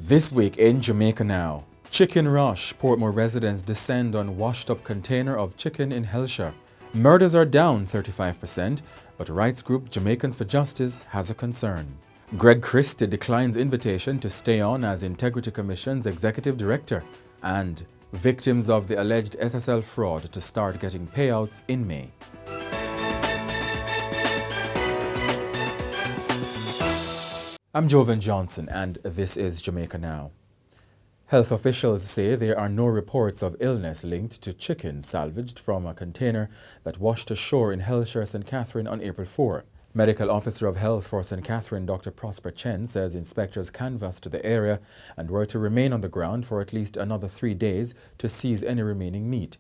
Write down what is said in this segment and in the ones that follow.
This week in Jamaica Now, chicken rush. Portmore residents descend on washed-up container of chicken in Hellshire. Murders are down 35%, but rights group Jamaicans For Justice has a concern. Greg Christie declines invitation to stay on as Integrity Commission's executive director. And victims of the alleged SSL fraud to start getting payouts in May. I'm Jovan Johnson and this is Jamaica Now. Health officials say there are no reports of illness linked to chicken salvaged from a container that washed ashore in Hellshire, St. Catherine on April 4. Medical Officer of Health for St. Catherine, Dr. Prosper Chen, says inspectors canvassed the area and were to remain on the ground for at least another 3 days to seize any remaining meat.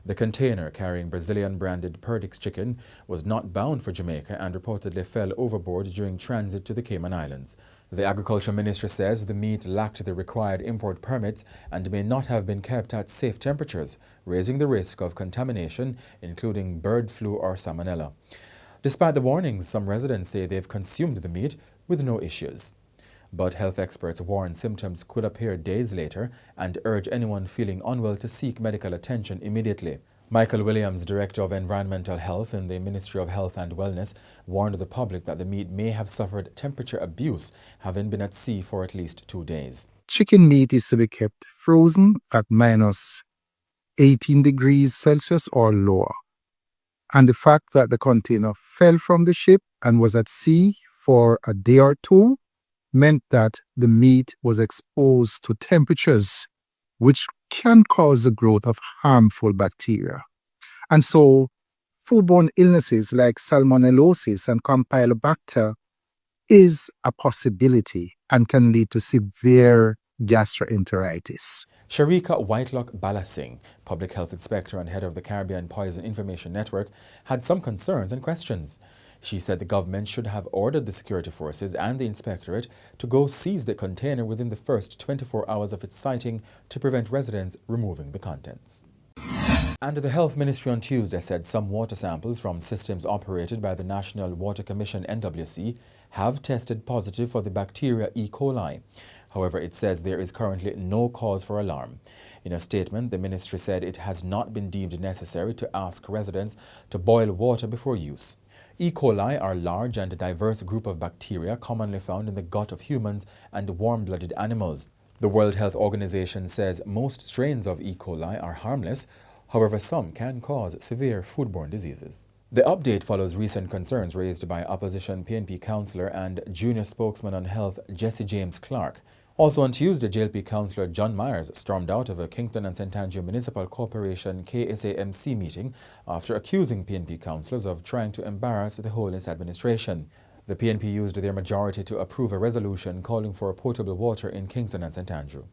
The container carrying Brazilian-branded Perdix chicken was not bound for Jamaica and reportedly fell overboard during transit to the Cayman Islands. The Agriculture Ministry says the meat lacked the required import permits and may not have been kept at safe temperatures, raising the risk of contamination, including bird flu or salmonella. Despite the warnings, some residents say they've consumed the meat with no issues. But health experts warn symptoms could appear days later and urge anyone feeling unwell to seek medical attention immediately. Michael Williams, Director of Environmental Health in the Ministry of Health and Wellness, warned the public that the meat may have suffered temperature abuse, having been at sea for at least 2 days. Chicken meat is to be kept frozen at minus 18 degrees Celsius or lower. And the fact that the container fell from the ship and was at sea for a day or two meant that the meat was exposed to temperatures which can cause the growth of harmful bacteria. And so foodborne illnesses like salmonellosis and campylobacter is a possibility and can lead to severe gastroenteritis. Sharika Whitelock Balasing, Public Health Inspector and head of the Caribbean Poison Information Network, had some concerns and questions. She said the government should have ordered the security forces and the inspectorate to go seize the container within the first 24 hours of its sighting to prevent residents removing the contents. And the Health Ministry on Tuesday said some water samples from systems operated by the National Water Commission (NWC) have tested positive for the bacteria E. coli. However, it says there is currently no cause for alarm. In a statement, the ministry said it has not been deemed necessary to ask residents to boil water before use. E. coli are a large and diverse group of bacteria commonly found in the gut of humans and warm-blooded animals. The World Health Organization says most strains of E. coli are harmless. However, some can cause severe foodborne diseases. The update follows recent concerns raised by opposition PNP councillor and junior spokesman on health Jesse James Clark. Also on Tuesday, JLP councillor John Myers stormed out of a Kingston and St. Andrew Municipal Corporation KSAMC meeting after accusing PNP councillors of trying to embarrass the Holiness administration. The PNP used their majority to approve a resolution calling for potable water in Kingston and St. Andrew.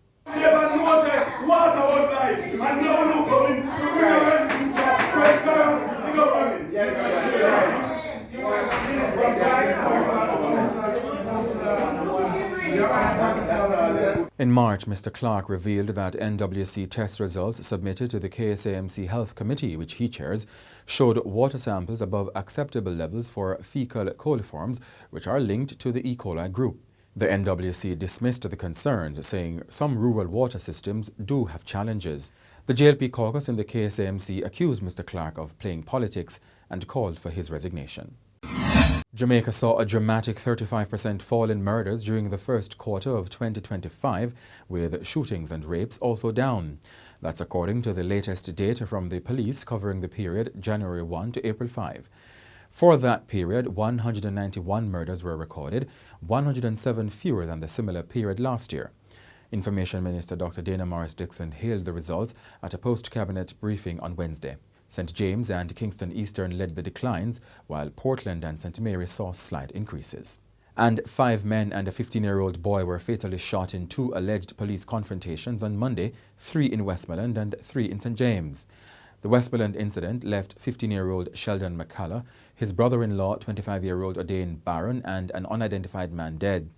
In March, Mr. Clark revealed that NWC test results submitted to the KSAMC Health Committee, which he chairs, showed water samples above acceptable levels for fecal coliforms, which are linked to the E. coli group. The NWC dismissed the concerns, saying some rural water systems do have challenges. The JLP caucus in the KSAMC accused Mr. Clark of playing politics and called for his resignation. Jamaica saw a dramatic 35% fall in murders during the first quarter of 2025, with shootings and rapes also down. That's according to the latest data from the police covering the period January 1 to April 5. For that period, 191 murders were recorded, 107 fewer than the similar period last year. Information Minister Dr. Dana Morris-Dixon hailed the results at a post-cabinet briefing on Wednesday. St. James and Kingston Eastern led the declines, while Portland and St. Mary saw slight increases. And 5 men and a 15-year-old boy were fatally shot in 2 alleged police confrontations on Monday, 3 in Westmoreland and 3 in St. James. The Westmoreland incident left 15-year-old Sheldon McCullough, his brother-in-law, 25-year-old O'Dane Barron, and an unidentified man dead.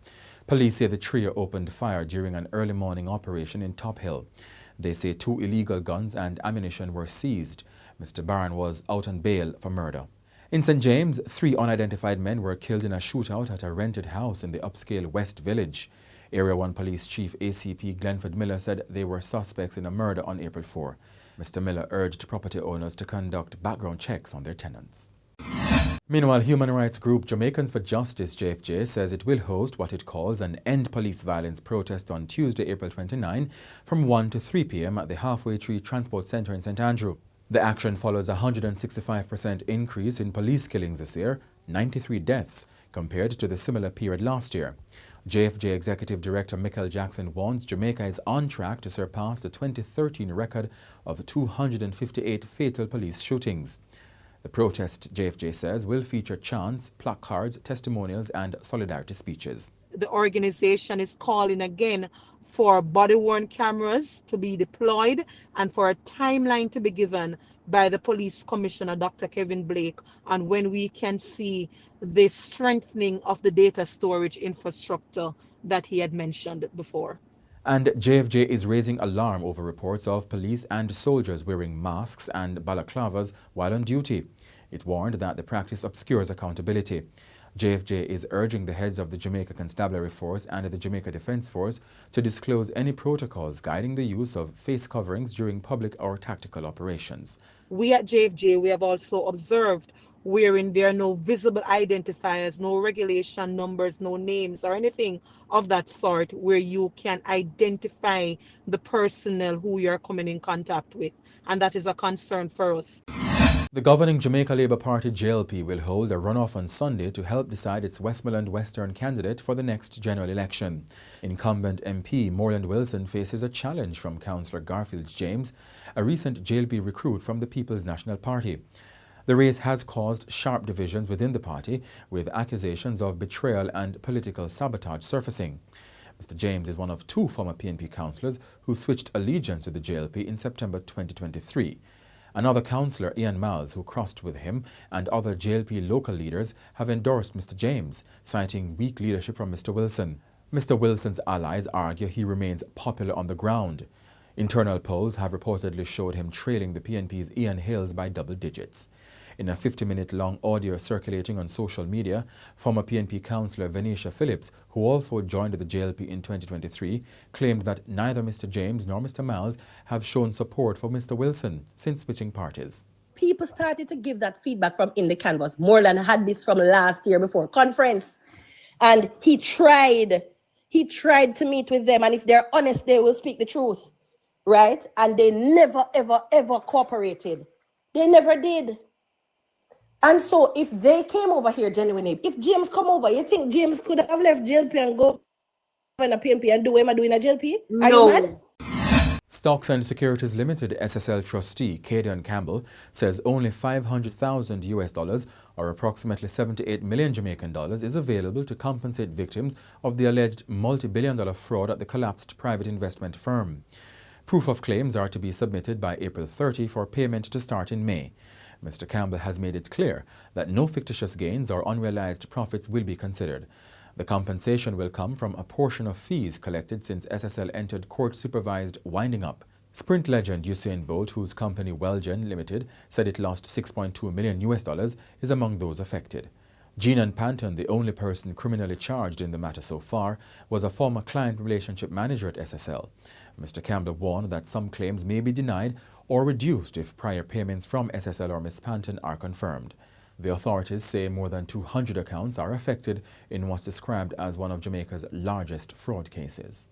Police say the trio opened fire during an early morning operation in Top Hill. They say 2 illegal guns and ammunition were seized. Mr. Barron was out on bail for murder. In St. James, 3 unidentified men were killed in a shootout at a rented house in the upscale West Village. Area 1 Police Chief ACP Glenford Miller said they were suspects in a murder on April 4. Mr. Miller urged property owners to conduct background checks on their tenants. Meanwhile, human rights group Jamaicans For Justice (JFJ) says it will host what it calls an End Police Violence protest on Tuesday, April 29, from 1 to 3 p.m. at the Halfway Tree Transport Centre in St. Andrew. The action follows a 165% increase in police killings this year, 93 deaths, compared to the similar period last year. JFJ Executive Director Michael Jackson warns Jamaica is on track to surpass the 2013 record of 258 fatal police shootings. The protest, JFJ says, will feature chants, placards, testimonials and solidarity speeches. The organization is calling again for body-worn cameras to be deployed and for a timeline to be given by the Police Commissioner, Dr. Kevin Blake, on when we can see the strengthening of the data storage infrastructure that he had mentioned before. And JFJ is raising alarm over reports of police and soldiers wearing masks and balaclavas while on duty. It warned that the practice obscures accountability. JFJ is urging the heads of the Jamaica Constabulary Force and the Jamaica Defence Force to disclose any protocols guiding the use of face coverings during public or tactical operations. We at JFJ, we have also observed wherein there are no visible identifiers, no regulation numbers, no names or anything of that sort where you can identify the personnel who you are coming in contact with. And that is a concern for us. The governing Jamaica Labour Party JLP will hold a runoff on Sunday to help decide its Westmoreland Western Candidate for the next general election. Incumbent MP Moreland Wilson faces a challenge from Councillor Garfield James, a recent JLP recruit from the People's National Party. The race has caused sharp divisions within the party, with accusations of betrayal and political sabotage surfacing. Mr. James is one of two former PNP councillors who switched allegiance to the JLP in September 2023. Another councillor, Ian Miles, who crossed with him, and other JLP local leaders have endorsed Mr. James, citing weak leadership from Mr. Wilson. Mr. Wilson's allies argue he remains popular on the ground. Internal polls have reportedly showed him trailing the PNP's Ian Hales by double digits. In a 50-minute-long audio circulating on social media, former PNP councillor Venetia Phillips, who also joined the JLP in 2023, claimed that neither Mr. James nor Mr. Miles have shown support for Mr. Wilson since switching parties. People started to give that feedback from in the canvas. Moreland had this from last year before conference. And he tried to meet with them. And if they're honest, they will speak the truth. Right? And they never, ever, ever cooperated. They never did. And so if they came over here genuinely, if James come over, you think James could have left JLP and go in a PNP and do what am I doing in a JLP? Are you mad? Stocks and Securities Limited SSL trustee Cadian Campbell says only $500,000 or approximately 78 million Jamaican dollars is available to compensate victims of the alleged multi-billion-dollar fraud at the collapsed private investment firm. Proof of claims are to be submitted by April 30 for payment to start in May. Mr. Campbell has made it clear that no fictitious gains or unrealized profits will be considered. The compensation will come from a portion of fees collected since SSL entered court-supervised winding up. Sprint legend Usain Bolt, whose company Welgen Limited said it lost $6.2 million, is among those affected. Jean Panton, the only person criminally charged in the matter so far, was a former client relationship manager at SSL. Mr. Campbell warned that some claims may be denied or reduced if prior payments from SSL or Ms. Panton are confirmed. The authorities say more than 200 accounts are affected in what's described as one of Jamaica's largest fraud cases.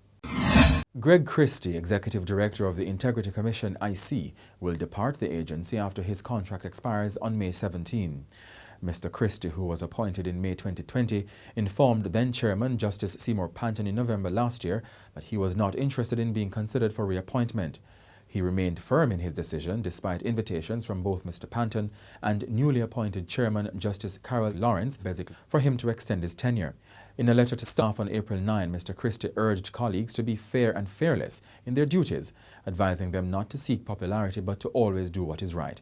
Greg Christie, Executive Director of the Integrity Commission (IC), will depart the agency after his contract expires on May 17. Mr. Christie, who was appointed in May 2020, informed then-Chairman Justice Seymour Panton in November last year that he was not interested in being considered for reappointment. He remained firm in his decision despite invitations from both Mr. Panton and newly appointed Chairman Justice Carol Lawrence for him to extend his tenure. In a letter to staff on April 9, Mr. Christie urged colleagues to be fair and fearless in their duties, advising them not to seek popularity but to always do what is right.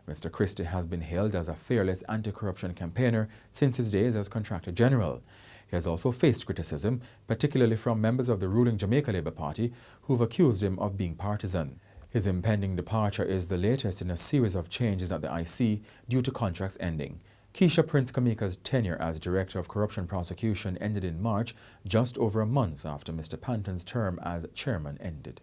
Mr. Christie has been hailed as a fearless anti-corruption campaigner since his days as Contractor General. He has also faced criticism, particularly from members of the ruling Jamaica Labour Party, who've accused him of being partisan. His impending departure is the latest in a series of changes at the IC due to contracts ending. Keisha Prince Kamika's tenure as Director of Corruption Prosecution ended in March, just over a month after Mr. Panton's term as Chairman ended.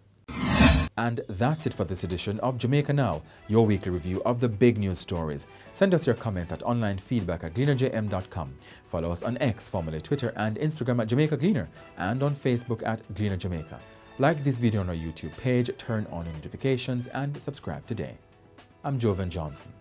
And that's it for this edition of Jamaica Now, your weekly review of the big news stories. Send us your comments at onlinefeedback@gleanerjm.com. Follow us on X, formerly Twitter, and Instagram at Jamaica Gleaner, and on Facebook at Gleaner Jamaica. Like this video on our YouTube page, turn on notifications, and subscribe today. I'm Jovan Johnson.